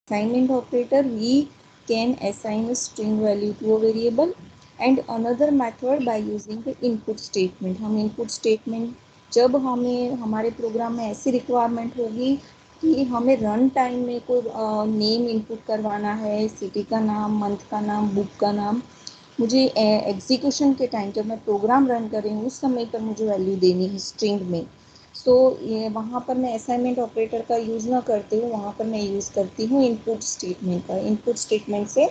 assignment operator, we can assign a string value to a variable, and another method by using the input statement. हम input statement जब हमें हमारे programme में ऐसी requirement होगी कि हमें रन टाइम में कोई नेम इनपुट करवाना है, सिटी का नाम, मंथ का नाम, बुक का नाम, मुझे एग्जीक्यूशन के टाइम जब मैं प्रोग्राम रन कर रही हूँ उस समय पर मुझे वैल्यू देनी है स्ट्रिंग में। सो ये वहाँ पर मैं असाइनमेंट ऑपरेटर का यूज़ ना करती हूँ, वहाँ पर मैं यूज़ करती हूँ इनपुट स्टेटमेंट का। इनपुट स्टेटमेंट से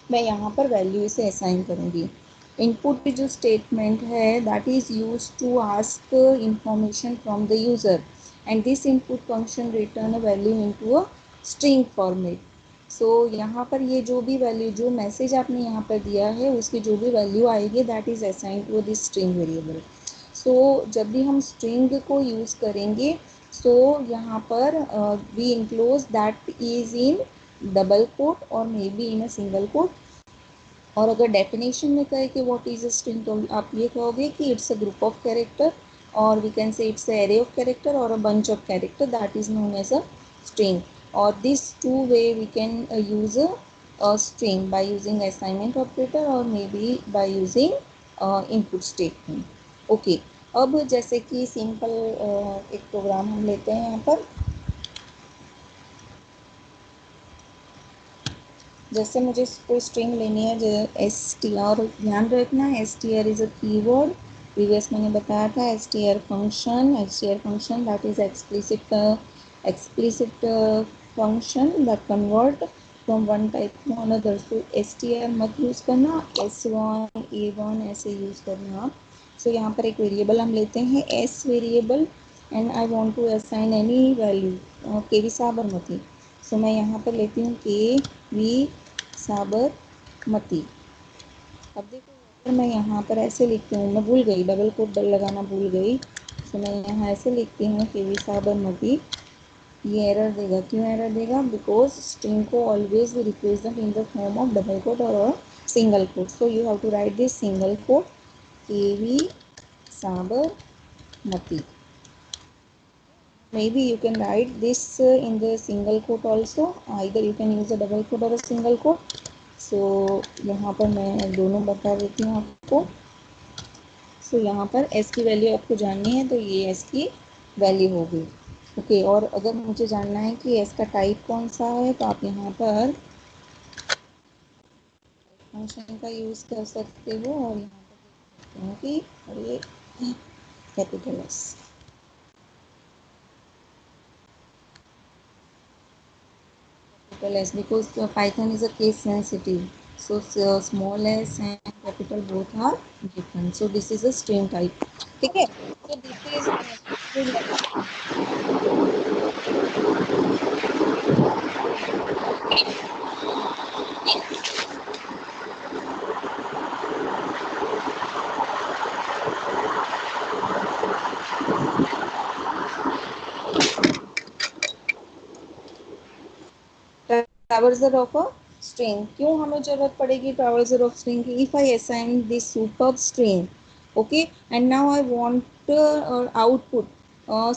मैं यहाँ पर वैल्यू इसे असाइन करूँगी। इनपुट जो स्टेटमेंट है that is use to ask information from the user, and this input function return a value into a string format. So यहाँ पर ये जो भी वैल्यू, जो मैसेज आपने यहाँ पर दिया है उसकी जो भी वैल्यू आएगी that is assign to this string variable. So जब भी हम स्ट्रिंग को यूज़ करेंगे सो यहाँ पर we enclose that is in double quote और may be in a single quote. और अगर डेफिनेशन में कहे कि व्हाट इज़ अ स्ट्रिंग तो आप ये कहोगे कि it's a group of character, और we can say it's a array of character और a bunch of character that is known as a string. Or this two way we can use a string by using assignment operator or maybe by using input statement. Okay, अब जैसे कि simple एक programme हम लेते हैं यहाँ पर। जैसे मुझे कोई स्ट्रिंग लेनी है जो एस टी आर, ध्यान रखना S T R is a keyword. Previous मैंने बताया था S T R function that is explicit function that convert from one type two another. So S T R मत यूज़ करना, S1 A1 ऐसे use करना आप। सो यहाँ पर एक वेरिएबल हम लेते हैं S variable, and I want to assign any value K V Sabarmati. So मैं यहाँ पर लेती हूँ के वी साबरमती। अब देखो अगर मैं यहाँ पर ऐसे लिखती हूँ, मैं भूल गई डबल कोट लगाना भूल गई, तो मैं यहाँ ऐसे लिखती हूँ के वी साबरमती। ये एरर देगा, क्यों एरर देगा? बिकॉज स्ट्रिंग को always represent in the form of double quote और single quote. So you have to write this single quote K V Sabarmati. Maybe you can write this in the single quote also, either you can use a double quote or a single quote. So यहाँ पर मैं दोनों बता देती हूँ आपको। सो यहाँ पर s की वैल्यू आपको जाननी है तो ये s की वैल्यू होगी। ओके, और अगर मुझे जानना है कि s का टाइप कौन सा है तो आप यहाँ पर फंक्शन का यूज़ कर सकते हो, और यहाँ पर देख सकते हो कि ये capital S। Capital S because Python is a case sensitive. So small s and capital both are different. So this is a string type. ठीक है? So this is traversal of a string. क्यों हमें जरूरत पड़ेगी traversal of string की? If I assign this superb string, okay, and now I want output.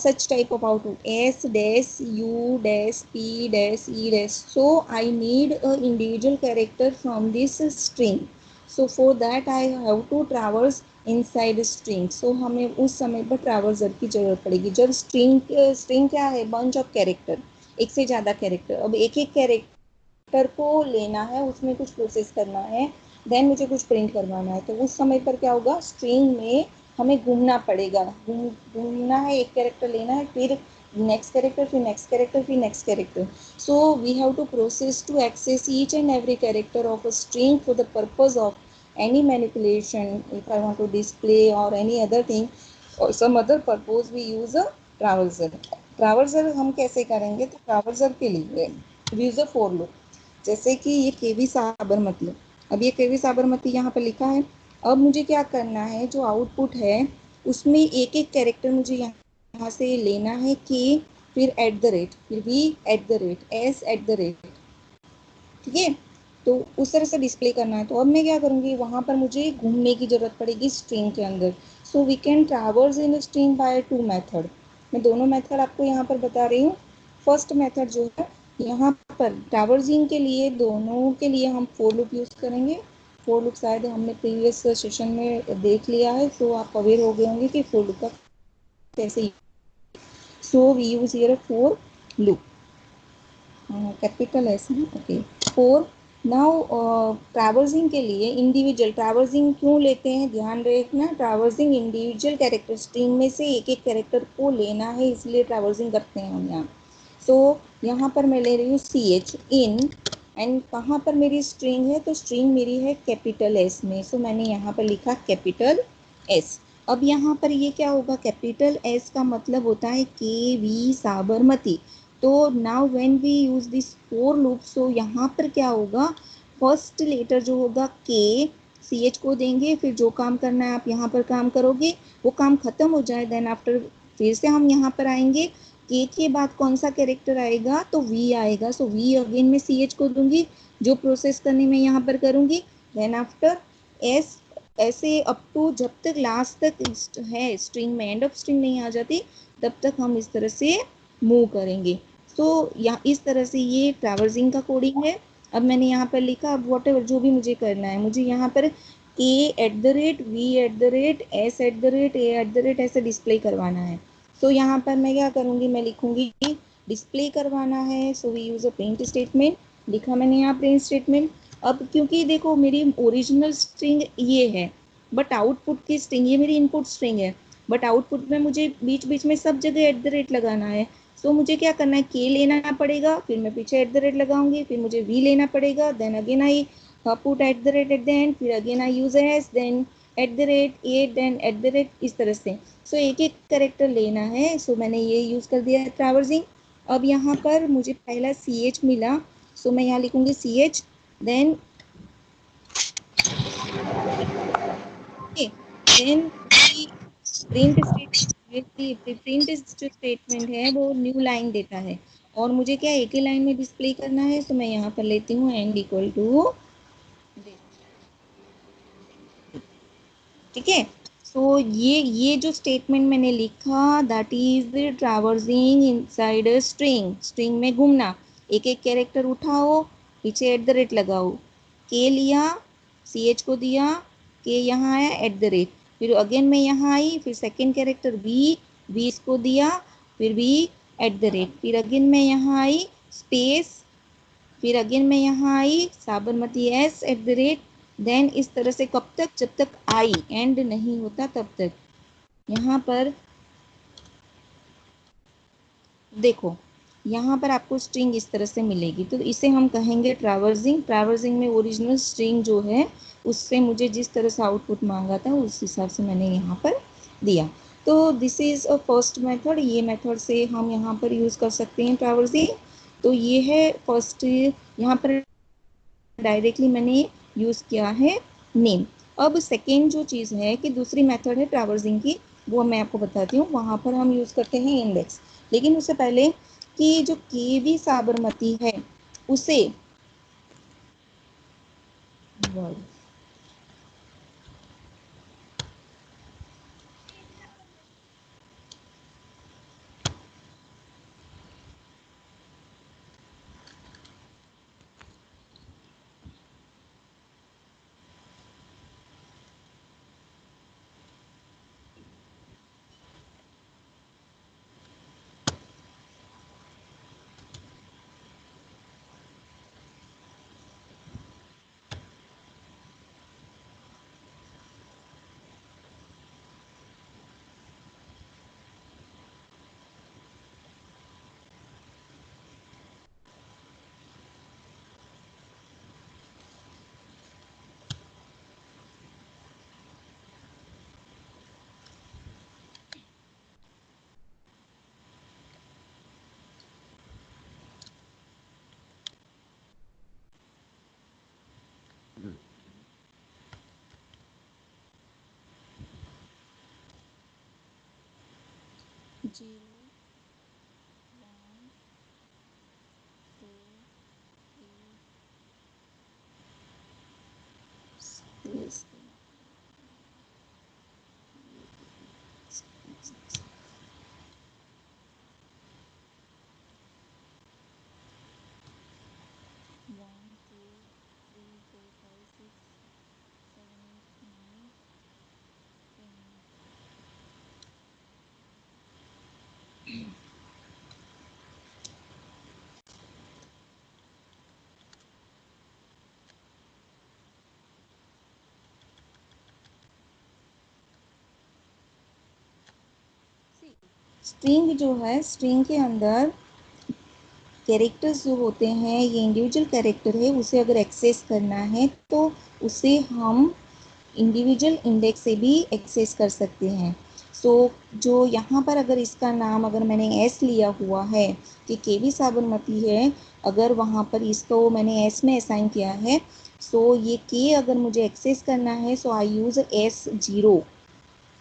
Such type of output S dash U dash P dash E dash. So I need an individual character from this string. So for that I have to traverse inside string. So हमें उस समय पर traversal की जरूरत पड़ेगी जब string क्या है? bunch of character, एक से ज़्यादा कैरेक्टर। अब एक एक कैरेक्टर को लेना है, उसमें कुछ प्रोसेस करना है, देन मुझे कुछ प्रिंट करवाना है, तो उस समय पर क्या होगा? स्ट्रिंग में हमें घूमना पड़ेगा, घूमना है, एक कैरेक्टर लेना है, फिर नेक्स्ट कैरेक्टर, फिर नेक्स्ट कैरेक्टर, फिर next character. So we have to process to access each and every character of a string for the purpose of any manipulation. If I want to display or any other thing or some other purpose, we use a traversal. Traversal हम कैसे करेंगे? तो traversal के लिए use a for loop. जैसे कि ये केवी साबरमती, अब ये केवी साबरमती यहाँ पर लिखा है। अब मुझे क्या करना है? जो आउटपुट है उसमें एक एक कैरेक्टर मुझे यहाँ से लेना है, कि फिर एट द रेट, फिर भी eight the rate, S at the rate, ठीक है? तो उस तरह से डिस्प्ले करना है। तो अब मैं क्या करूँगी? वहाँ पर मुझे घूमने की जरूरत पड़ेगी स्ट्रिंग के अंदर। So we can traverse in string by two method. मैं दोनों मेथड आपको यहाँ पर बता रही हूँ। फर्स्ट मेथड जो है, यहाँ पर ट्रैवर्सिंग के लिए दोनों के लिए हम फोर लूप यूज करेंगे। फोर लूप शायद हमने प्रीवियस सेशन में देख लिया है, तो आप अवेयर हो गए होंगे कि फोर लूप का कैसे। So we use here for loop, capital S है, ओके। फोर। नाउ ट्रैवर्सिंग के लिए इंडिविजुअल ट्रैवर्सिंग क्यों लेते हैं, ध्यान रखना, ट्रैवर्सिंग इंडिविजुअल कैरेक्टर स्ट्रिंग में से एक एक कैरेक्टर को लेना है, इसलिए ट्रैवर्सिंग करते हैं हम यहाँ। सो यहाँ पर मैं ले रही हूँ सी एच इन, एंड कहाँ पर मेरी स्ट्रिंग है, तो स्ट्रिंग मेरी है कैपिटल एस में। सो मैंने यहाँ पर लिखा कैपिटल एस। अब यहाँ पर ये क्या होगा, कैपिटल एस का मतलब होता है के वी साबरमती। तो now when we use this for loop, so यहाँ पर क्या होगा, फर्स्ट लेटर जो होगा के, सी एच को देंगे, फिर जो काम करना है आप यहाँ पर काम करोगे, वो काम खत्म हो जाए, देन आफ्टर फिर से हम यहाँ पर आएंगे, के बाद कौन सा कैरेक्टर आएगा, तो वी आएगा। सो वी अगेन मैं सी एच को दूंगी, जो प्रोसेस करने में यहाँ पर करूंगी, देन आफ्टर एस, ऐसे अप टू जब तक लास्ट तक है स्ट्रिंग में, एंड ऑफ स्ट्रिंग नहीं आ जाती, तब तक हम इस तरह से मूव करेंगे। तो यहाँ इस तरह से ये ट्रैवर्सिंग का कोडिंग है। अब मैंने यहाँ पर लिखा, अब वॉट एवर जो भी मुझे करना है, मुझे यहाँ पर A at the rate, V at the rate, S at the rate, A at the rate ऐसे डिस्प्ले करवाना है। तो यहाँ पर मैं क्या करूँगी, मैं लिखूँगी डिस्प्ले करवाना है, so we use a print statement, लिखा मैंने यहाँ प्रिंट स्टेटमेंट। अब क्योंकि देखो मेरी ओरिजिनल स्ट्रिंग ये है, बट आउटपुट की स्ट्रिंग, ये मेरी इनपुट स्ट्रिंग है, बट आउटपुट में मुझे बीच बीच में सब जगह एट द रेट लगाना है। सो मुझे क्या करना है, के लेना पड़ेगा, फिर मैं पीछे एट द रेट लगाऊंगी, फिर मुझे वी लेना पड़ेगा, then again I put at the rate at the end, फिर again I use S, then at the rate A, then at the rate, इस तरह से। सो एक एक करेक्टर लेना है। सो मैंने ये यूज कर दिया है ट्रैवर्सिंग। अब यहाँ पर मुझे पहला सी एच मिला, सो मैं यहाँ लिखूंगी C H, then then print print जो स्टेटमेंट है वो न्यू लाइन देता है, और मुझे क्या एक ही लाइन में डिस्प्ले करना है, तो मैं यहाँ पर लेती हूँ एंड इक्वल टू, ठीक है। सो ये जो स्टेटमेंट मैंने लिखा, that is traversing inside a string, string में घूमना, एक एक कैरेक्टर उठाओ, पीछे एट द रेट लगाओ, के लिया, सी एच को दिया, के यहाँ आया एट द रेट, फिर अगेन मैं यहाँ आई, फिर सेकेंड कैरेक्टर वी इसको दिया, फिर वी एट द रेट, फिर अगेन मैं यहाँ आई स्पेस, फिर अगेन मैं यहाँ I Sabarmati S at the rate, then इस तरह से कब तक, जब तक आई एंड नहीं होता तब तक। यहाँ पर देखो, यहाँ पर आपको स्ट्रिंग इस तरह से मिलेगी, तो इसे हम कहेंगे ट्रैवर्सिंग। ट्रैवर्सिंग में ओरिजिनल स्ट्रिंग जो है उससे मुझे जिस तरह से आउटपुट मांगा था उस हिसाब से मैंने यहाँ पर दिया। तो this is a first method, ये मेथड से हम यहाँ पर यूज़ कर सकते हैं ट्रैवर्सिंग। तो ये है फर्स्ट, यहाँ पर डायरेक्टली मैंने यूज़ किया है नेम। अब सेकेंड जो चीज़ है कि दूसरी मेथड है ट्रैवर्सिंग की, वो मैं आपको बताती हूँ। वहाँ पर हम यूज़ करते हैं इंडेक्स, लेकिन उससे पहले कि जो के वी साबरमती है उसे जीरो स्ट्रिंग जो है, स्ट्रिंग के अंदर कैरेक्टर्स जो होते हैं, ये इंडिविजुअल कैरेक्टर है, उसे अगर एक्सेस करना है तो उसे हम इंडिविजुअल इंडेक्स से भी एक्सेस कर सकते हैं। सो जो यहाँ पर अगर इसका नाम अगर मैंने एस लिया हुआ है कि केवी साबरमती है, अगर वहाँ पर इसको मैंने एस में असाइन किया है, सो ये के अगर मुझे एक्सेस करना है सो आई यूज़ S0,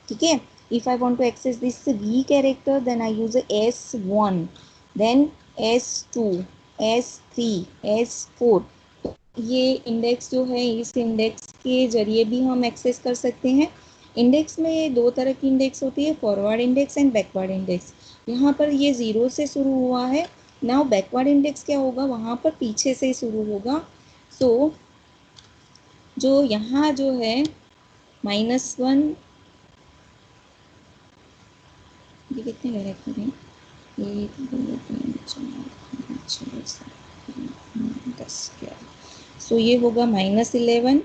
ठीक है। If I want to access this V character then I use S1, then S2, S3, S4। तो ये इंडेक्स जो है, इस इंडेक्स के जरिए भी हम एक्सेस कर सकते हैं। इंडेक्स में दो तरह की इंडेक्स होती है, forward index and backward index. यहाँ पर ये 0 से शुरू हुआ है। नाउ बैकवर्ड इंडेक्स क्या होगा, वहाँ पर पीछे से शुरू होगा। सो जो यहाँ जो है -1, ये कितने कैरेक्टर हैं, 1 2 3 4 5 6 7 10 11। सो ये होगा -11,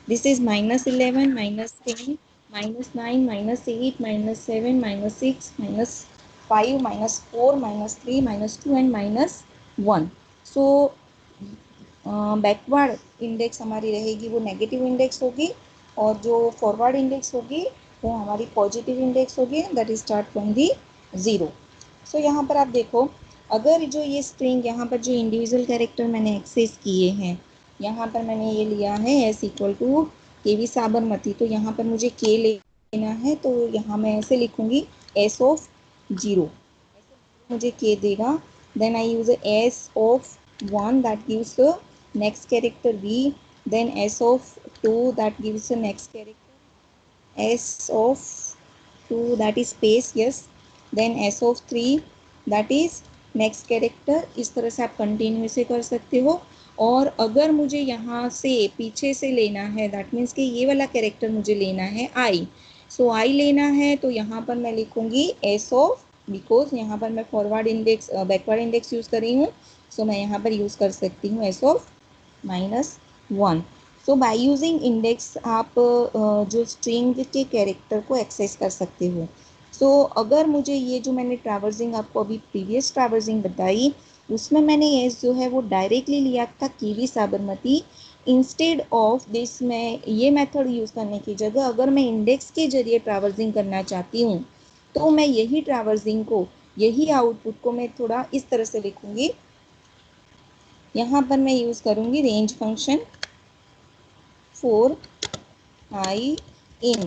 this is -11, -10, -9, -8, -7, -6, -5, -4, -3, -2 and -1। So backward index हमारी रहेगी वो नेगेटिव इंडेक्स होगी, और जो फॉरवर्ड इंडेक्स होगी वो हमारी पॉजिटिव इंडेक्स होगी, that is start from the 0। सो यहाँ पर आप देखो, अगर जो ये स्ट्रिंग यहाँ पर जो इंडिविजुअल कैरेक्टर मैंने एक्सेस किए हैं, यहाँ पर मैंने ये लिया है S इक्वल टू केवी साबरमती, तो यहाँ पर मुझे के लेना है, तो यहाँ मैं ऐसे लिखूंगी S ऑफ 0, मुझे के देगा। Then I use S of 1, that gives next character V, then S of 2, that gives next character S of 2, that is space, yes, then S of 3, that is next character। इस तरह से आप continue से कर सकते हो। और अगर मुझे यहाँ से पीछे से लेना है, दैट मीन्स कि ये वाला कैरेक्टर मुझे लेना है I, सो I लेना है, तो यहाँ पर मैं लिखूंगी S ऑफ, बिकॉज यहाँ पर मैं forward index backward index use कर रही हूँ, सो मैं यहाँ पर यूज कर सकती हूँ S of -1। So by using index आप जो स्ट्रिंग के कैरेक्टर को एक्सेस कर सकते हो। सो अगर मुझे ये जो मैंने ट्रैवर्सिंग आपको अभी प्रीवियस ट्रैवर्सिंग बताई, उसमें मैंने ये जो है वो डायरेक्टली लिया था kiwi Sabarmati. Instead of this, मैं ये मेथड यूज़ करने की जगह अगर मैं इंडेक्स के जरिए ट्रैवर्सिंग करना चाहती हूँ, तो मैं यही ट्रैवर्सिंग को, यही आउटपुट को मैं थोड़ा इस तरह से लिखूंगी। यहाँ पर मैं यूज़ करूँगी range function for I in,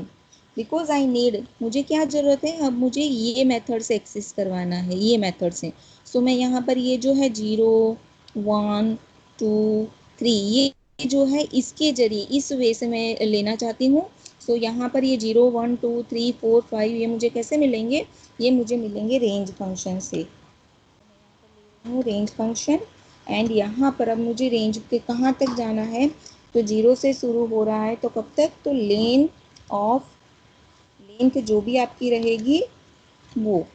because I need, मुझे क्या ज़रूरत है, अब मुझे ये मेथड से एक्सेस करवाना है, ये मेथड से। सो मैं यहाँ पर ये जो है 0 1 2 3, ये जो है इसके जरिए, इस वे से मैं लेना चाहती हूँ। सो यहाँ पर ये 0 1 2 3 4 5 ये मुझे कैसे मिलेंगे, ये मुझे मिलेंगे रेंज फंक्शन से, रेंज फंक्शन। एंड यहाँ पर अब मुझे रेंज के कहाँ तक जाना है, तो 0 से शुरू हो रहा है, तो कब तक, तो लेंथ जो भी आपकी रहेगी वो,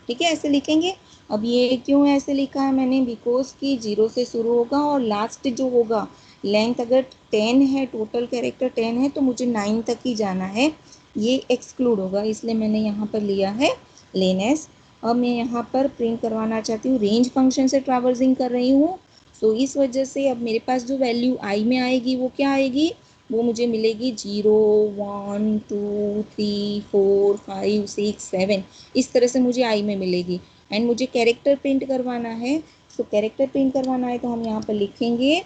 ठीक है, ऐसे लिखेंगे। अब ये क्यों ऐसे लिखा है मैंने, बिकॉज कि 0 से शुरू होगा और लास्ट जो होगा, लेंथ अगर 10 है, टोटल कैरेक्टर 10 है, तो मुझे 9 तक ही जाना है, ये एक्सक्लूड होगा, इसलिए मैंने यहाँ पर लिया है लेनेस। अब मैं यहाँ पर प्रिंट करवाना चाहती हूँ, रेंज फंक्शन से ट्रैवर्सिंग कर रही हूँ, सो इस वजह से अब मेरे पास जो वैल्यू आई में आएगी वो क्या आएगी, वो मुझे मिलेगी 0 1 2 3 4 5 6 7, इस तरह से मुझे आई में मिलेगी। एंड मुझे कैरेक्टर प्रिंट करवाना है, सो कैरेक्टर प्रिंट करवाना है तो हम यहाँ पर लिखेंगे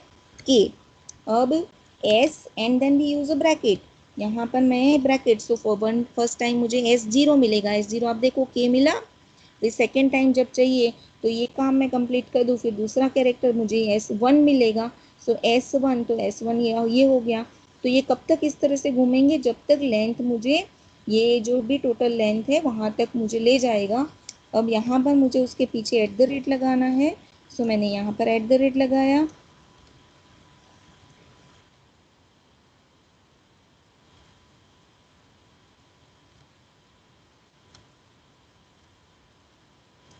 के। अब S and then we use a bracket, यहाँ पर मैं ब्रैकेट, सो फर्स्ट टाइम मुझे S0 मिलेगा, S0 आप देखो के मिला, फिर सेकेंड टाइम जब चाहिए तो ये काम मैं कंप्लीट कर दूँ, फिर दूसरा कैरेक्टर मुझे S1 मिलेगा, सो S1, तो S1 ये हो गया। तो ये कब तक इस तरह से घूमेंगे, जब तक लेंथ मुझे, ये जो भी टोटल लेंथ है वहाँ तक मुझे ले जाएगा। अब यहाँ पर मुझे उसके पीछे @ लगाना है, सो मैंने यहाँ पर @ लगाया।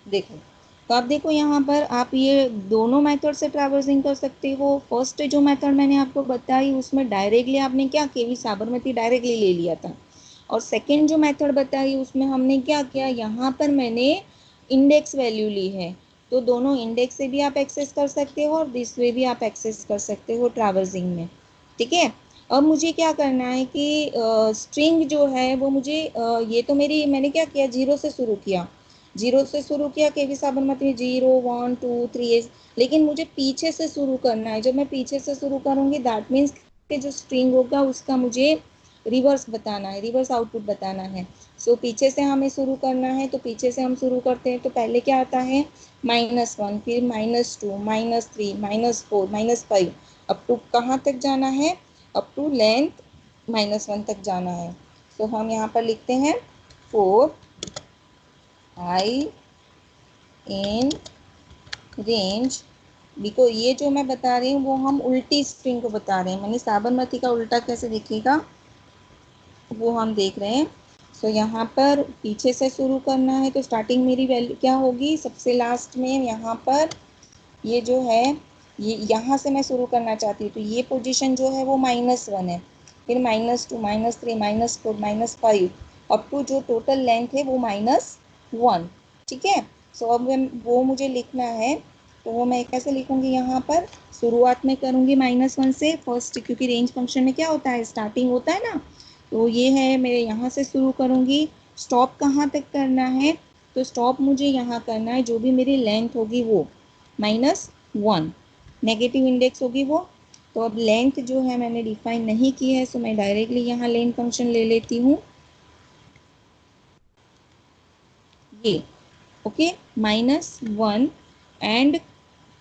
देखो, तो आप देखो यहाँ पर आप ये दोनों मेथड से ट्रैवर्सिंग कर सकते हो। फर्स्ट जो मेथड मैंने आपको बताई उसमें डायरेक्टली आपने क्या केवी साबरमती डायरेक्टली ले लिया था, और सेकंड जो मेथड बताई उसमें हमने क्या किया, यहाँ पर मैंने इंडेक्स वैल्यू ली है। तो दोनों इंडेक्स से भी आप एक्सेस कर सकते हो और दिस वे भी आप एक्सेस कर सकते हो ट्रैवर्सिंग में। ठीक है, अब मुझे क्या करना है कि स्ट्रिंग जो है वो मुझे ये तो मेरी मैंने क्या किया, जीरो से शुरू किया, जीरो से शुरू किया केवी साबरमती, 0 1 2 3, लेकिन मुझे पीछे से शुरू करना है। जब मैं पीछे से शुरू करूंगी दैट मीन्स कि जो स्ट्रिंग होगा उसका मुझे रिवर्स बताना है, रिवर्स आउटपुट बताना है। सो पीछे से हमें शुरू करना है, तो पीछे से हम शुरू करते हैं। तो पहले क्या आता है, -1, फिर -2, -3, -4, -5, अप टू कहाँ तक जाना है, अप टू लेंथ -1 तक जाना है। तो हम यहाँ पर लिखते हैं 4 I इन रेंज। देखो ये जो मैं बता रही हूँ वो हम उल्टी स्ट्रिंग को बता रहे हैं, मैंने साबरमती का उल्टा कैसे दिखेगा वो हम देख रहे हैं। सो यहाँ पर पीछे से शुरू करना है, तो स्टार्टिंग मेरी वैल्यू क्या होगी, सबसे लास्ट में यहाँ पर ये जो है, ये यहाँ से मैं शुरू करना चाहती हूँ, तो ये पोजीशन जो है वो -1 है, फिर -2, -3, -4, -5, अप टू जो टोटल लेंथ है वो -1। ठीक है, सो अब वो मुझे लिखना है, तो वो मैं कैसे लिखूंगी, यहाँ पर शुरुआत में करूंगी -1 से फर्स्ट, क्योंकि रेंज फंक्शन में क्या होता है, स्टार्टिंग होता है ना। तो ये है मेरे यहाँ से शुरू करूंगी, स्टॉप कहाँ तक करना है, तो स्टॉप मुझे यहाँ करना है जो भी मेरी लेंथ होगी वो -1, नेगेटिव इंडेक्स होगी वो। तो अब लेंथ जो है मैंने डिफाइन नहीं की है, सो मैं डायरेक्टली यहाँ लेंथ फंक्शन ले लेती हूँ ये, ओके, -1। एंड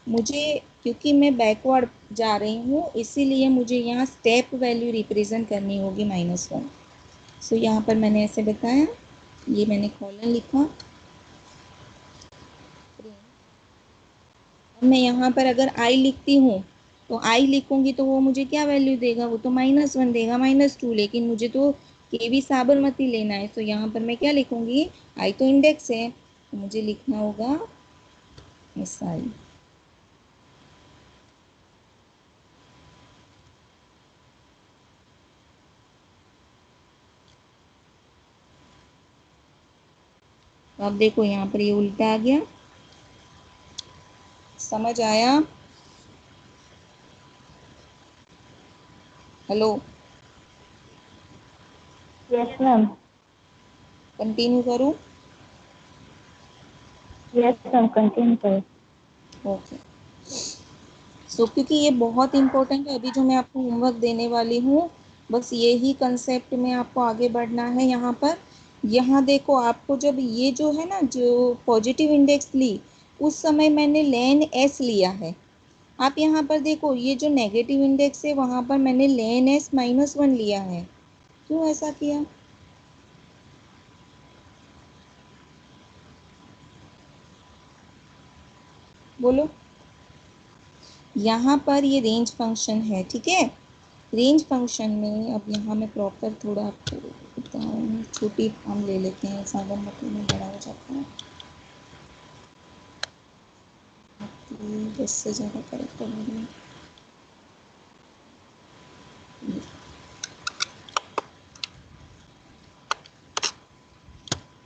मुझे, क्योंकि मैं बैकवर्ड जा रही हूँ इसीलिए मुझे यहाँ स्टेप वैल्यू रिप्रेजेंट करनी होगी -1। सो यहाँ पर मैंने ऐसे बताया, ये मैंने कॉलन लिखा। अब मैं यहाँ पर अगर आई लिखती हूँ, तो आई लिखूंगी तो वो मुझे क्या वैल्यू देगा, वो तो -1 देगा, -2, लेकिन मुझे तो केवी साबरमती लेना है। तो यहाँ पर मैं क्या लिखूंगी, आई तो इंडेक्स है, तो मुझे लिखना होगा एस आई। तो अब देखो यहाँ पर ये उल्टा आ गया, समझ आया, हेलो, यस मैम। कंटिन्यू करूँ, यस मैम, कंटिन्यू करें। ओके। सो क्योंकि ये बहुत इंपॉर्टेंट है, अभी जो मैं आपको होमवर्क देने वाली हूँ बस यही कंसेप्ट में आपको आगे बढ़ना है। यहाँ पर, यहाँ देखो आपको जब ये जो है ना, जो पॉजिटिव इंडेक्स ली उस समय मैंने लेन एस लिया है। आप यहाँ पर देखो ये जो नेगेटिव इंडेक्स है वहाँ पर मैंने लेन एस -1 लिया है। क्यों ऐसा किया, बोलो। यहाँ पर ये रेंज फंक्शन है, ठीक है, रेंज फंक्शन में अब यहाँ मैं प्रॉपर थोड़ा आपको बताऊँ, छोटी हम ले लेते हैं, साबरमती में बड़ा हो जाता है, 10 से ज़्यादा करेक्ट होगी।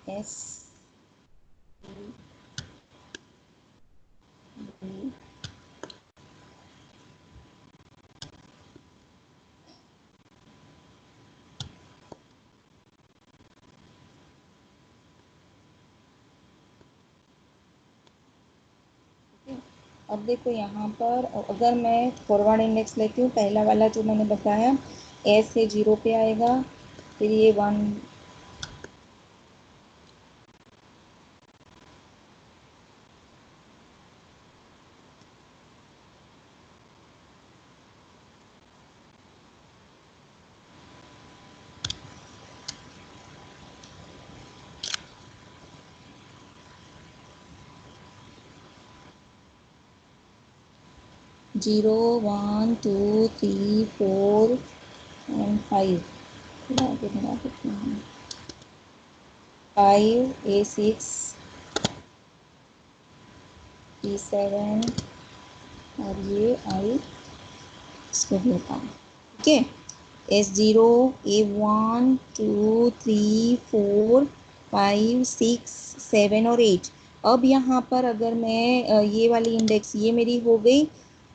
एस अब देखो यहाँ पर अगर मैं फॉरवर्ड इंडेक्स लेती हूँ, पहला वाला जो मैंने बताया एस है 0 पे आएगा, फिर ये 1, 0 1 2 3 4 एंड 5, थोड़ा आगे बढ़ा देते हैं, 5 A6 P7 और ये I इसको देता हूँ, ठीक है। S0 A1 2 3 4 5 6 7 और 8। अब यहाँ पर अगर मैं ये वाली इंडेक्स ये मेरी हो गई,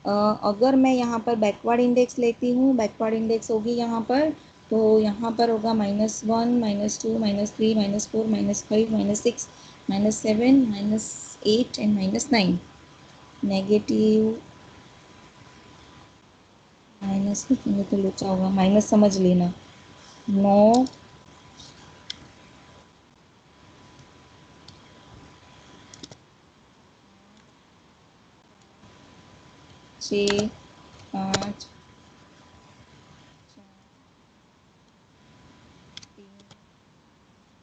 अगर मैं यहाँ पर बैकवर्ड इंडेक्स लेती हूँ, बैकवर्ड इंडेक्स होगी यहाँ पर, तो यहाँ पर होगा -1 -2 -3 -4 -5 -6 -7 -8 एंड -9। नेगेटिव माइनस लिखेंगे तो लोचा होगा, माइनस समझ लेना। 9 6 5 4 3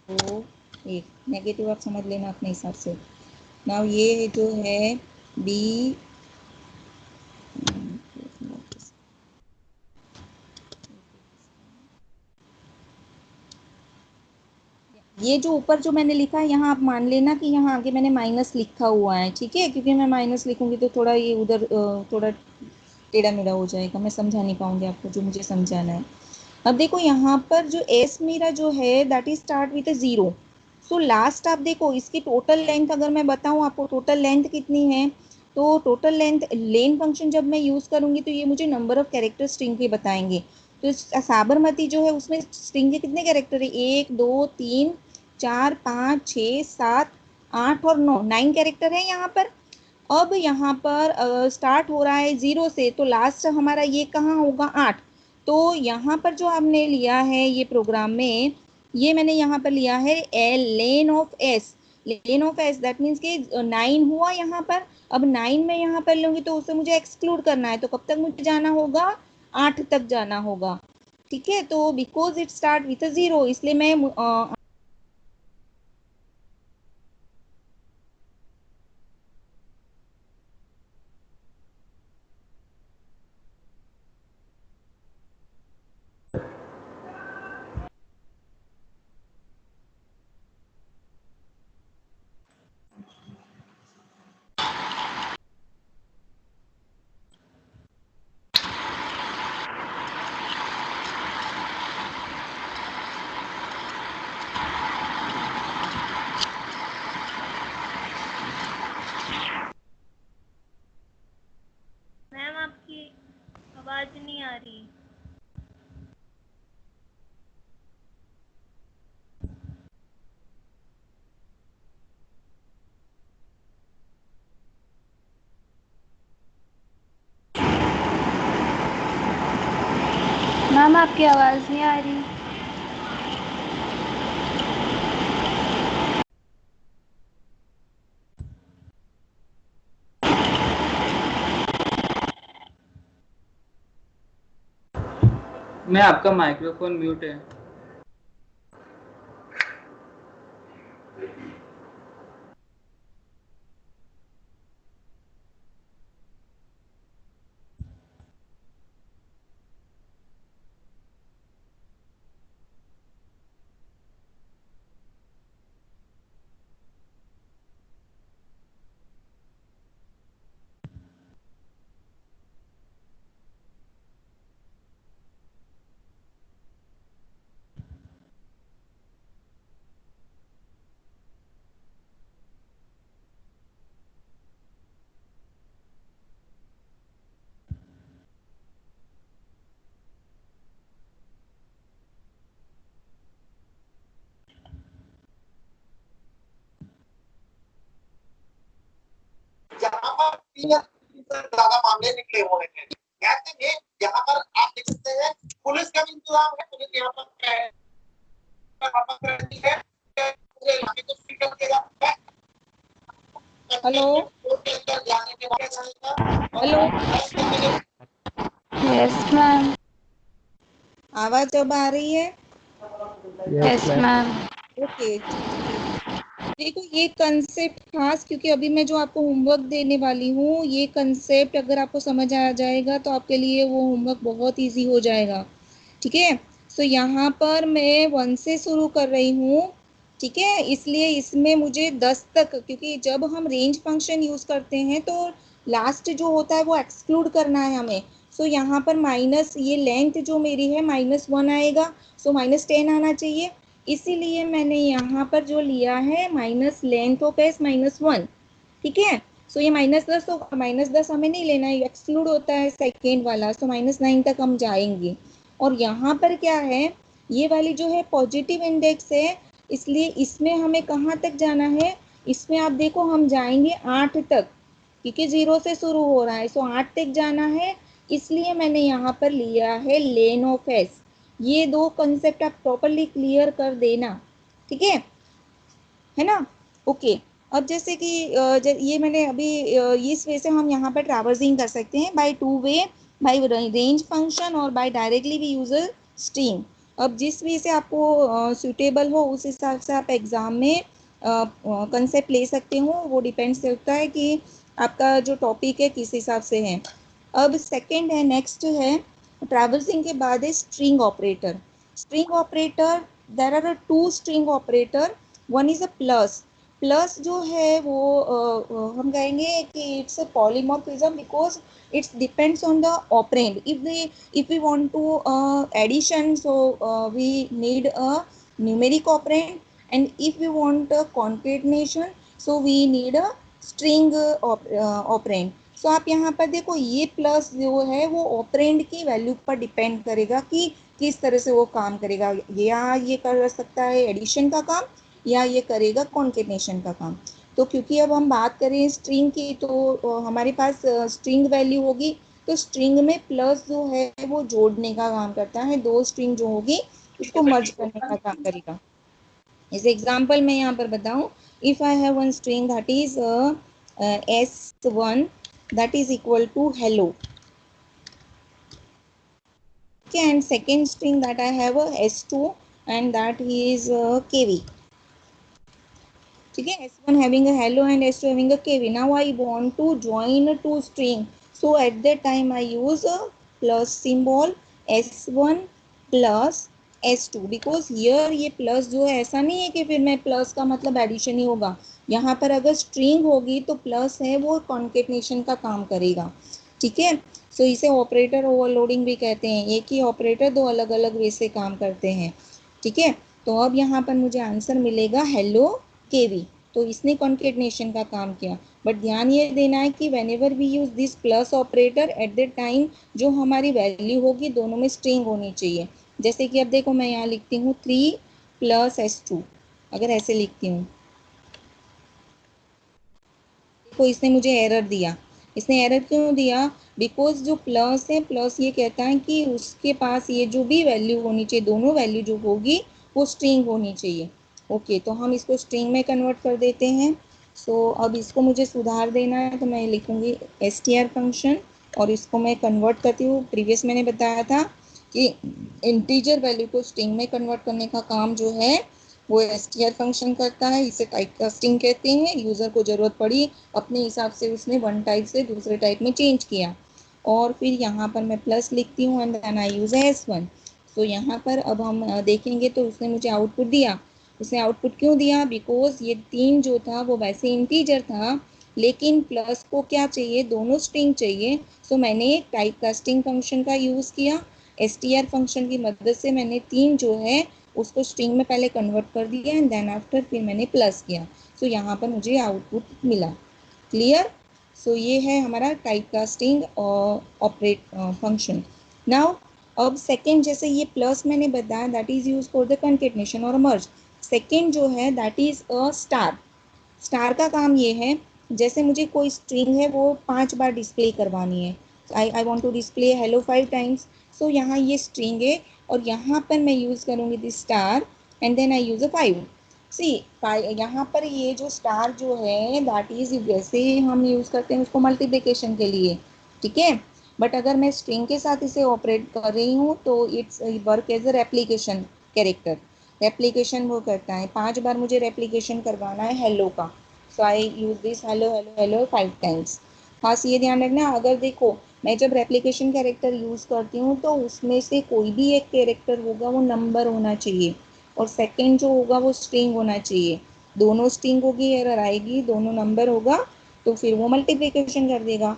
2 1। नेगेटिव आप समझ लेना अपने हिसाब से। नाउ ये जो है बी, ये जो ऊपर जो मैंने लिखा है यहाँ आप मान लेना कि यहाँ आगे मैंने माइनस लिखा हुआ है, ठीक है, क्योंकि मैं माइनस लिखूंगी तो थोड़ा ये उधर थोड़ा टेढ़ा मेढ़ा हो जाएगा, मैं समझा नहीं पाऊंगी आपको जो मुझे समझाना है। अब देखो यहाँ पर जो एस मेरा जो है that is start with 0। So last आप देखो इसकी टोटल लेंथ अगर मैं बताऊँ आपको टोटल लेंथ कितनी है, तो टोटल लेंथ लेन फंक्शन जब मैं यूज करूंगी तो ये मुझे नंबर ऑफ कैरेक्टर स्ट्रिंग के बताएंगे। तो साबरमती जो है उसमें स्ट्रिंग के कितने कैरेक्टर है, 1 2 3 4 5 6 7 8 और 9, 9 कैरेक्टर है यहाँ पर। अब यहाँ पर स्टार्ट हो रहा है 0 से, तो लास्ट हमारा ये कहाँ होगा 8। तो यहाँ पर जो हमने लिया है ये प्रोग्राम में, ये मैंने यहाँ पर लिया है len of S. Len of S that means कि 9 हुआ यहाँ पर। अब 9 में यहाँ पर लूंगी तो उसे मुझे एक्सक्लूड करना है, तो कब तक मुझे जाना होगा, 8 तक जाना होगा, ठीक है। तो बिकॉज इट स्टार्ट विथ 0 इसलिए मैं मैम आपकी आवाज नहीं आ रही। मैम आपकी आवाज़ नहीं आ रही। मैं आपका माइक्रोफोन म्यूट है। यहाँ पर ज्यादा मामले निकले हुए हैं, कहते हैं यहाँ पर आप देख सकते हैं पुलिस का भी इंतजाम है, पुलिस यहाँ पर है, पूरे इलाके को फ्री कर देगा। Hello hello yes ma'am. आवाज अब आ रही है? Yes ma'am. ओके देखो ये कंसेप्ट खास, क्योंकि अभी मैं जो आपको होमवर्क देने वाली हूँ ये कंसेप्ट अगर आपको समझ आ जाएगा तो आपके लिए वो होमवर्क बहुत इजी हो जाएगा, ठीक है। सो यहाँ पर मैं 1 से शुरू कर रही हूँ, ठीक है, इसलिए इसमें मुझे 10 तक, क्योंकि जब हम रेंज फंक्शन यूज करते हैं तो लास्ट जो होता है वो एक्सक्लूड करना है हमें। सो यहाँ पर माइनस ये लेंथ जो मेरी है -1 आएगा, सो -10 आना चाहिए। इसीलिए मैंने यहाँ पर जो लिया है माइनस लेंथ ऑफ एस -1। ठीक है, सो ये -10, तो -10 हमें नहीं लेना है, एक्सक्लूड होता है सेकेंड वाला, सो -9 तक हम जाएंगे। और यहाँ पर क्या है, ये वाली जो है पॉजिटिव इंडेक्स है, इसलिए इसमें हमें कहाँ तक जाना है, इसमें आप देखो हम जाएंगे 8 तक, क्योंकि 0 से शुरू हो रहा है, सो 8 तक जाना है। इसलिए मैंने यहाँ पर लिया है लेन ऑफ एस। ये दो कंसेप्ट आप प्रॉपरली क्लियर कर देना, ठीक है ना। ओके, अब जैसे कि ये मैंने अभी इस वे से हम यहाँ पर ट्रैवर्सिंग कर सकते हैं by 2 way, by range function और by directly we use a string. अब जिस वे से आपको सूटेबल हो उस हिसाब से आप एग्जाम में कंसेप्ट ले सकते हो, वो डिपेंड्स करता है कि आपका जो टॉपिक है किस हिसाब से है। अब सेकंड है, नेक्स्ट है ट्रैवर्सिंग के बाद है string operator. String operator, there are 2 string operator, one is a plus. Plus जो है वो हम कहेंगे कि it's a polymorphism because it's depends on the operand. if we want to addition, so we need a numeric operand, and if we want a concatenation, so we need a string operand. सो आप यहाँ पर देखो ये plus जो है वो operand की value पर डिपेंड करेगा कि किस तरह से वो काम करेगा। या ये कर सकता है एडिशन का काम, या ये करेगा कॉन्केटेनेशन का काम। तो क्योंकि अब हम बात करें स्ट्रिंग की, तो हमारे पास स्ट्रिंग वैल्यू होगी, तो स्ट्रिंग में प्लस जो है वो जोड़ने का काम करता है, दो स्ट्रिंग जो होगी उसको मर्ज करने का काम करेगा। इस एग्जांपल में यहाँ पर बताऊं, if I have one string that is S1 that is equal to hello, okay, and second string that I have a S2 and that is KV. ठीक है, S1 having a hello and S2 having a KV. Now I want to join two string, so at that time I use a plus symbol, S1 plus S2, because here ये plus जो है ऐसा नहीं है कि फिर मैं plus का मतलब एडिशन ही होगा। यहाँ पर अगर स्ट्रिंग होगी तो प्लस है वो कॉन्केटनेशन का काम करेगा। ठीक है, सो इसे ऑपरेटर ओवरलोडिंग भी कहते हैं। एक ही ऑपरेटर दो अलग अलग वे से काम करते हैं। ठीक है, तो अब यहाँ पर मुझे आंसर मिलेगा हेलो केवी, तो इसने कॉन्केटनेशन का काम किया। बट ध्यान ये देना है कि whenever we use this plus operator at the time जो हमारी वैल्यू होगी दोनों में स्ट्रिंग होनी चाहिए। जैसे कि अब देखो मैं यहाँ लिखती हूँ 3 + S2, अगर ऐसे लिखती हूँ, देखो इसने मुझे एरर दिया। इसने एरर क्यों दिया? बिकॉज जो प्लस है, प्लस ये कहता है कि उसके पास ये जो भी वैल्यू होनी चाहिए, दोनों वैल्यू जो होगी वो स्ट्रिंग होनी चाहिए। ओके, तो हम इसको स्ट्रिंग में कन्वर्ट कर देते हैं। सो अब इसको मुझे सुधार देना है, तो मैं लिखूंगी str फंक्शन और इसको मैं कन्वर्ट करती हूँ। प्रीवियस मैंने बताया था कि इंटीजर वैल्यू को स्ट्रिंग में कन्वर्ट करने का काम जो है वो str फंक्शन करता है। इसे टाइप कास्टिंग कहते हैं। यूज़र को ज़रूरत पड़ी, अपने हिसाब से उसने वन टाइप से दूसरे टाइप में चेंज किया। और फिर यहाँ पर मैं प्लस लिखती हूँ and then I use S1। So यहाँ पर अब हम देखेंगे तो उसने मुझे आउटपुट दिया। उसने आउटपुट क्यों दिया? बिकॉज ये 3 जो था वो वैसे इंटीजर था, लेकिन प्लस को क्या चाहिए? दोनों स्ट्रिंग चाहिए। सो मैंने एक टाइप कास्टिंग फंक्शन का यूज़ किया। str फंक्शन की मदद से मैंने 3 जो है उसको स्ट्रिंग में पहले कन्वर्ट कर दिया एंड देन आफ्टर फिर मैंने प्लस किया। सो यहाँ पर मुझे आउटपुट मिला। क्लियर? सो ये है हमारा type casting operate function. Now अब सेकेंड, जैसे ये प्लस मैंने बताया that is use for the concatenation और मर्ज। सेकेंड जो है that is a star. Star का काम ये है, जैसे मुझे कोई स्ट्रिंग है वो 5 बार डिस्प्ले करवानी है। I want to display hello 5 times. So यहाँ ये स्ट्रिंग है और यहाँ पर मैं यूज़ करूँगी this star and then I use a 5। See यहाँ पर ये जो स्टार जो है दैट इज वैसे हम यूज़ करते हैं उसको मल्टीप्लिकेशन के लिए। ठीक है, बट अगर मैं स्ट्रिंग के साथ इसे ऑपरेट कर रही हूँ तो it's work as a replication character. Replication वो करता है, 5 बार मुझे रेप्लीकेशन करवाना है हेलो का। So I use this hello hello hello 5 times. खास ये ध्यान रखना, अगर देखो मैं जब रेप्लीकेशन कैरेक्टर यूज़ करती हूँ तो उसमें से कोई भी एक कैरेक्टर होगा वो नंबर होना चाहिए। और सेकंड जो होगा वो स्ट्रिंग होना चाहिए। दोनों स्ट्रिंग होगी एरर आएगी, दोनों नंबर होगा तो फिर वो मल्टीप्लिकेशन कर देगा।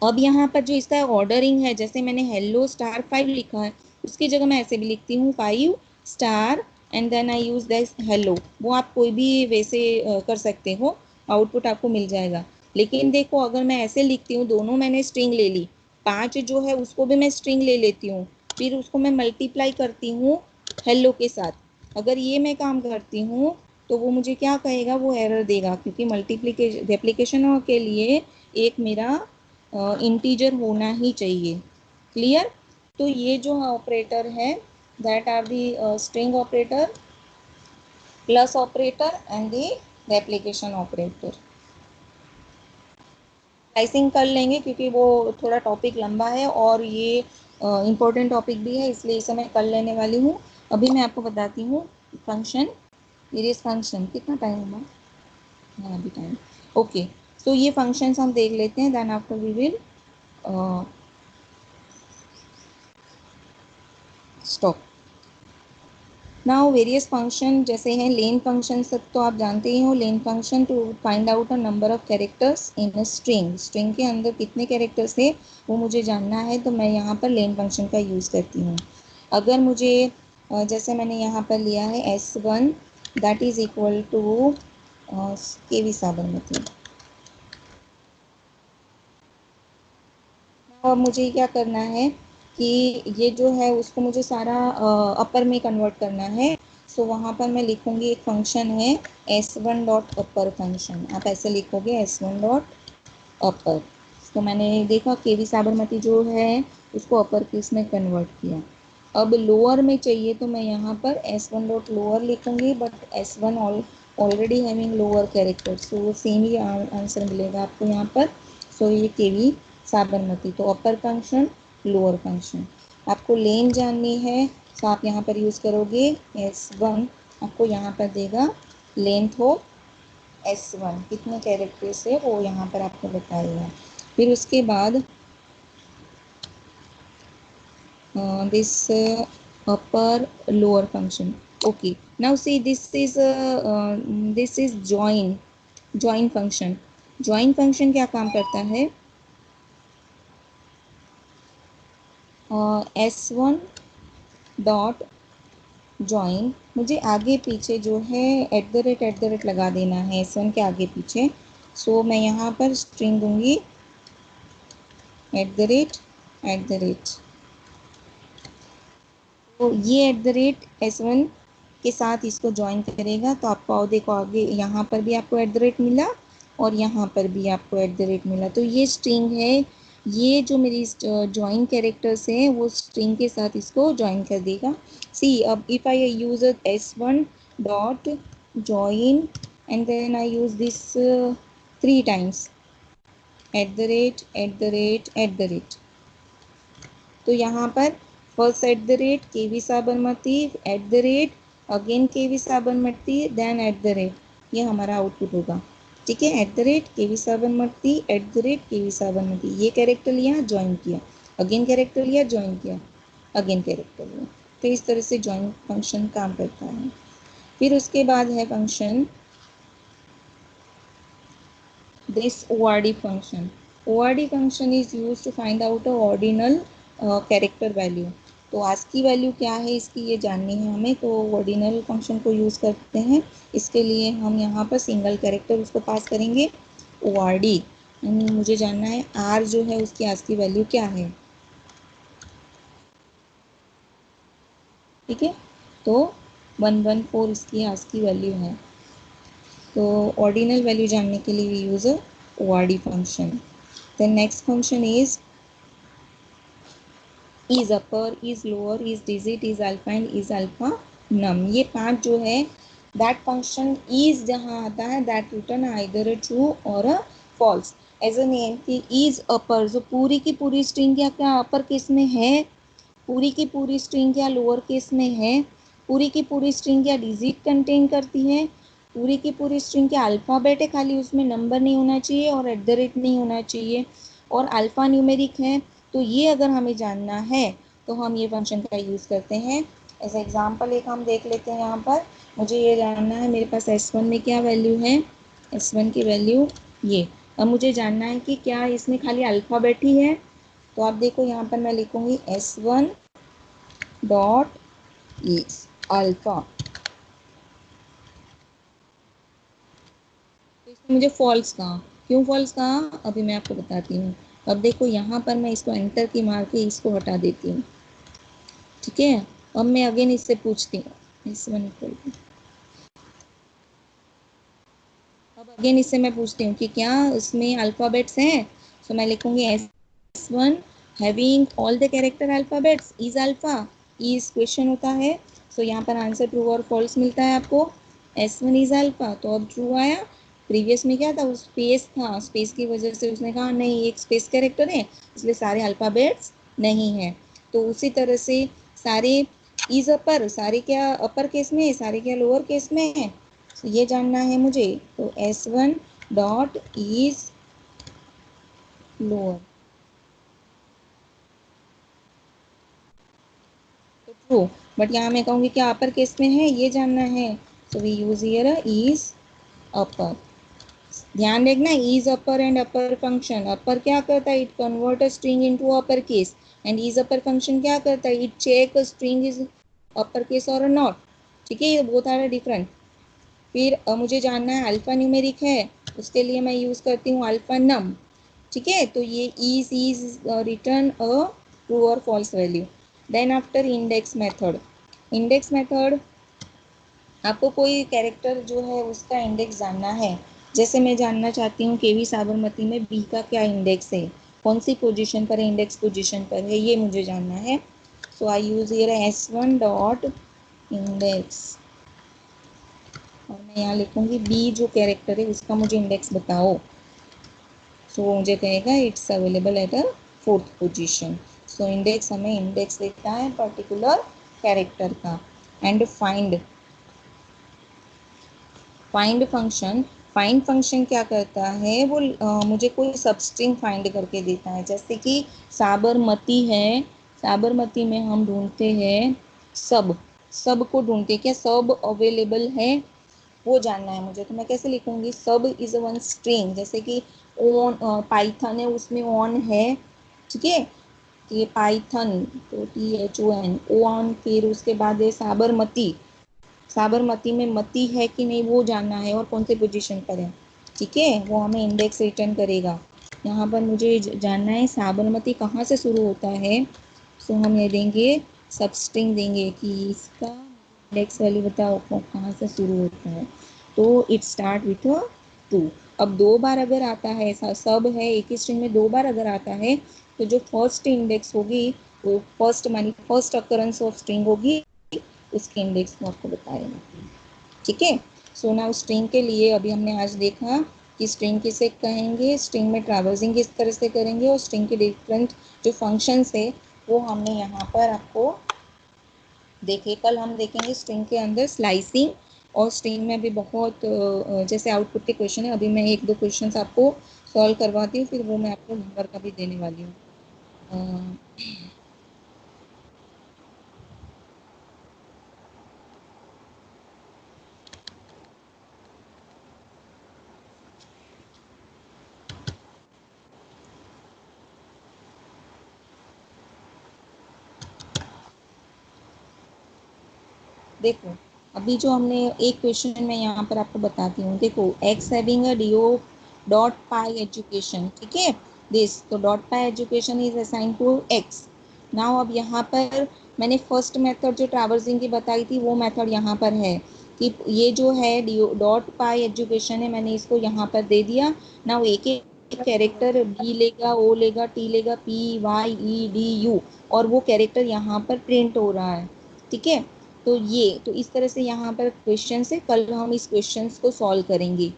अब यहाँ पर जो इसका ऑर्डरिंग है, जैसे मैंने हेलो स्टार 5 लिखा है, उसकी जगह मैं ऐसे भी लिखती हूँ 5 star and then I use this hello. वो आप कोई भी वैसे कर सकते हो, आउटपुट आपको मिल जाएगा। लेकिन देखो अगर मैं ऐसे लिखती हूँ, दोनों मैंने स्ट्रिंग ले ली, 5 जो है उसको भी मैं स्ट्रिंग ले लेती हूँ, फिर उसको मैं मल्टीप्लाई करती हूँ हेलो के साथ। अगर ये मैं काम करती हूँ तो वो मुझे क्या कहेगा, वो एरर देगा, क्योंकि मल्टीप्लिकेशन रेप्लिकेशन के लिए एक मेरा इंटीजर होना ही चाहिए। क्लियर? तो ये जो ऑपरेटर है that are the string operator, plus operator and the replication operator. Slicing कर लेंगे क्योंकि वो थोड़ा टॉपिक लंबा है और ये इम्पोर्टेंट टॉपिक भी है, इसलिए इसे मैं कर लेने वाली हूँ। अभी मैं आपको बताती हूँ फंक्शन, इरेज फंक्शन। कितना टाइम हुआ? हाँ अभी टाइम। ओके, सो ये फंक्शंस हम देख लेते हैं, then after we will stop. Now various function जैसे हैं लेन फंक्शन, सब तो आप जानते ही हो। Len function to find out a number of characters in a string, string के अंदर कितने कैरेक्टर्स है वो मुझे जानना है, तो मैं यहाँ पर लेन फंक्शन का यूज़ करती हूँ। अगर मुझे जैसे मैंने यहाँ पर लिया है S1 that is equal to KV Sabarmati. अब मुझे क्या करना है कि ये जो है उसको मुझे सारा अपर में कन्वर्ट करना है। सो वहाँ पर मैं लिखूँगी एक फंक्शन है S1 डॉट अपर फंक्शन। आप ऐसे लिखोगे S1 डॉट अपर। तो मैंने देखा KV साबरमती जो है उसको अपर केस में कन्वर्ट किया। अब लोअर में चाहिए तो मैं यहाँ पर S1 डॉट लोअर लिखूँगी, but S1 already having lower character, so same he answer मिलेगा आपको यहाँ पर। सो ये KV साबरमती। तो अपर फंक्शन, लोअर फंक्शन। आपको लेन जाननी है तो आप यहाँ पर यूज़ करोगे S1, आपको यहाँ पर देगा लेंथ हो S1, कितने कैरेक्टर्स है वो यहाँ पर आपको बताएगा। फिर उसके बाद this upper lower function. Okay, now see this is join function. join function क्या काम करता है? S1 डॉट ज्वाइन, मुझे आगे पीछे जो है एट द रेट लगा देना है S1 के आगे पीछे। सो मैं यहाँ पर स्ट्रिंग दूंगी एट द रेट। तो ये एट द रेट S1 के साथ इसको ज्वाइन करेगा, तो आपको देखो आगे यहाँ पर भी आपको एट द रेट मिला और यहाँ पर भी आपको एट द रेट मिला। तो ये स्ट्रिंग है, ये जो मेरी ज्वाइन कैरेक्टर्स हैं वो स्ट्रिंग के साथ इसको ज्वाइन कर देगा। सी अब if I use S1 dot join and then I use this 3 times at the rate, तो यहाँ पर first at the rate KV Sabarmati, at the rate again KV Sabarmati, then at the rate, ये हमारा output होगा। ठीक है, at the rate KV Sabarmati, at the rate KV Sabarmati, ये character लिया ज्वाइन किया, अगेन कैरेक्टर लिया ज्वाइन किया, अगेन कैरेक्टर लिया। तो इस तरह से ज्वाइन फंक्शन काम करता है। फिर उसके बाद है function this ORD function. ORD function is used to find out a ordinal character value. तो ASCII वैल्यू क्या है इसकी ये जाननी है हमें, तो ऑर्डिनल फंक्शन को यूज़ करते हैं। इसके लिए हम यहाँ पर सिंगल कैरेक्टर उसको पास करेंगे ORD, मुझे जानना है R जो है उसकी ASCII वैल्यू क्या है। ठीक है, तो 114 इसकी ASCII वैल्यू है। तो ऑर्डिनल वैल्यू जानने के लिए use ORD function. The next function is upper, is lower, is digit, is alpha and is alpha num. ये 5 जो है दैट फंक्शन इज जहाँ आता है दैट रिटर्न आइदर ट्रू और a false. As a name की इज अपर, जो पूरी की पूरी स्ट्रिंग क्या अपर केस में है, पूरी की पूरी स्ट्रिंग क्या लोअर केस में है, पूरी की पूरी स्ट्रिंग क्या डिजिट कंटेन करती है, पूरी की पूरी स्ट्रिंग के अल्फ़ाबेट है, खाली उसमें नंबर नहीं होना चाहिए और एट द रेट नहीं होना चाहिए, और अल्फ़ा न्यूमेरिक है। तो ये अगर हमें जानना है तो हम ये फंक्शन का यूज़ करते हैं एज एग्जाम्पल एक हम देख लेते हैं। यहाँ पर मुझे ये जानना है, मेरे पास S1 में क्या वैल्यू है, S1 की वैल्यू ये। अब मुझे जानना है कि क्या इसमें खाली अल्फ़ाबेट ही है। तो आप देखो यहाँ पर मैं लिखूँगी S1 डॉट इज अल्फ़ा। तो इसमें मुझे फॉल्स कहा, क्यों फॉल्स कहा अभी मैं आपको बताती हूँ। अब देखो यहाँ पर मैं इसको एंटर की मार के इसको हटा देती हूँ, ठीक है। अब मैं अगेन इससे पूछती हूँ S1 इक्वल टू, अब अगेन इससे मैं पूछती हूँ कि क्या इसमें अल्फ़ाबेट्स हैं। सो मैं लिखूँगी S1 having all the character alphabets is alpha, is question होता है। सो यहाँ पर आंसर ट्रू और फॉल्स मिलता है आपको। S1 इज अल्फ़ा, तो अब ट्रू आया। प्रीवियस में क्या था, उस स्पेस था, स्पेस की वजह से उसने कहा नहीं एक स्पेस कैरेक्टर है इसलिए सारे अल्फ़ाबेट्स नहीं है। तो उसी तरह से सारे इज अपर, सारे क्या अपर केस में है, सारे क्या लोअर केस में है, तो ये जानना है मुझे। तो S1 डॉट इज लोअर, तो ट्रू। बट यहाँ मैं कहूँगी क्या अपर केस में है, ये जानना है। So we use here is upper. ध्यान रखना is upper and upper function, upper क्या करता है, it convert a string into upper case, and is upper function क्या करता है, it check a string is upper case और नॉट, ठीक है। ये बहुत सारे डिफरेंट। फिर मुझे जानना है अल्फा न्यूमेरिक है, उसके लिए मैं यूज़ करती हूँ अल्फा नम, ठीक है। तो ये इज रिटर्न अ ट्रू और false value. Then after index method, index method आपको कोई कैरेक्टर जो है उसका इंडेक्स जानना है। जैसे मैं जानना चाहती हूँ केवी साबरमती में बी का क्या इंडेक्स है, कौन सी पोजीशन पर है, इंडेक्स पोजीशन पर है, ये मुझे जानना है। So I use here S1 dot index, और मैं यहाँ लिखूंगी बी जो कैरेक्टर है उसका मुझे इंडेक्स बताओ। सो मुझे कहेगा it's available at a 4th position. So index हमें इंडेक्स देता है पर्टिकुलर कैरेक्टर का। And find, find function, find function क्या करता है, वो मुझे कोई सबस्ट्रिंग फाइंड करके देता है। जैसे कि साबरमती है, साबरमती में हम ढूंढते हैं सब, सब को ढूंढते क्या सब अवेलेबल है वो जानना है मुझे। तो मैं कैसे लिखूंगी, सब इज वन स्ट्रिंग, जैसे कि ऑन पाइथन है उसमें ऑन है, ठीक है। तो ये पाइथन, तो THON ऑन, फिर उसके बाद है साबरमती, साबरमती में मती है कि नहीं वो जानना है और कौन से पोजीशन पर है, ठीक है। वो हमें इंडेक्स रिटर्न करेगा। यहाँ पर मुझे जानना है साबरमती कहाँ से शुरू होता है। सो हम ये देंगे सबस्ट्रिंग देंगे कि इसका इंडेक्स वैल्यू बताओ कहाँ से शुरू होता है। तो इट स्टार्ट विथ 2। अब 2 बार अगर आता है, ऐसा सब है एक ही स्ट्रिंग में 2 बार अगर आता है, तो जो फर्स्ट इंडेक्स होगी वो फर्स्ट मानी फर्स्ट अकरेंस ऑफ स्ट्रिंग होगी, उसके इंडेक्स को आपको बताएगा, ठीक है। सो नाउ स्ट्रिंग के लिए अभी हमने आज देखा कि स्ट्रिंग किसे कहेंगे, स्ट्रिंग में ट्रैवर्सिंग किस तरह से करेंगे, और स्ट्रिंग के डिफरेंट जो फंक्शंस है वो हमने यहाँ पर आपको देखे। कल हम देखेंगे स्ट्रिंग के अंदर स्लाइसिंग, और स्ट्रिंग में भी बहुत जैसे आउटपुट के क्वेश्चन है, अभी मैं 1-2 क्वेश्चन आपको सॉल्व करवाती हूँ, फिर वो मैं आपको नंबर का भी देने वाली हूँ। देखो अभी जो हमने एक क्वेश्चन में यहाँ पर आपको बताती हूँ, देखो X having a DO dot py education, ठीक है दिस, तो dot py education is assign to X. Now अब यहाँ पर मैंने फर्स्ट मेथड जो ट्रैवर्सिंग की बताई थी वो मेथड यहाँ पर है कि ये जो है डॉट पाई एजुकेशन है, मैंने इसको यहाँ पर दे दिया। नाउ एक एक कैरेक्टर बी लेगा, ओ लेगा, टी लेगा, PYEDU, और वो कैरेक्टर यहाँ पर प्रिंट हो रहा है, ठीक है। तो ये तो इस तरह से यहाँ पर क्वेश्चन है, कल हम इस क्वेश्चन को सॉल्व करेंगे,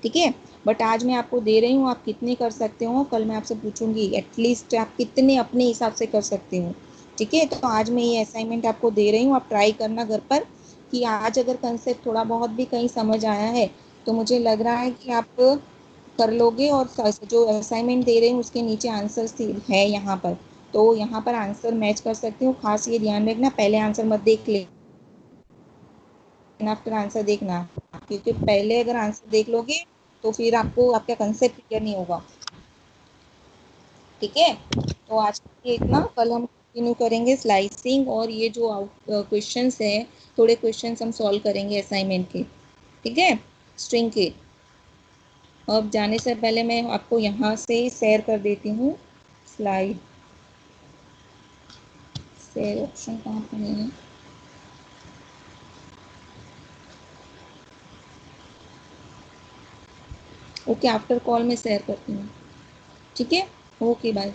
ठीक है। बट आज मैं आपको दे रही हूँ, आप कितने कर सकते हो, कल मैं आपसे पूछूंगी एटलीस्ट आप कितने अपने हिसाब से कर सकते हो, ठीक है। तो आज मैं ये असाइनमेंट आपको दे रही हूँ, आप ट्राई करना घर पर कि आज अगर कंसेप्ट थोड़ा बहुत भी कहीं समझ आया है तो मुझे लग रहा है कि आप कर लोगे, और जो असाइनमेंट दे रहे हैं उसके नीचे आंसर्स है यहाँ पर, तो यहाँ पर आंसर मैच कर सकते हो। खास ये ध्यान रखना, पहले आंसर मत देख लेना, आफ्टर आंसर देखना, क्योंकि पहले अगर आंसर देख लोगे तो फिर आपको आपका कंसेप्ट क्लियर नहीं होगा। ठीक है, तो आज के लिए इतना। कल हम कंटिन्यू करेंगे स्लाइसिंग, और ये जो क्वेश्चंस है, थोड़े क्वेश्चंस हम सॉल्व करेंगे असाइनमेंट के। ठीक है, स्ट्रिंग के। अब जाने से पहले मैं आपको यहाँ से शेयर कर देती हूँ स्लाइड। शेयर ऑप्शन कहाँ पर है? ओके, आफ्टर कॉल में शेयर करती हूँ। ठीक है, ओके बाय।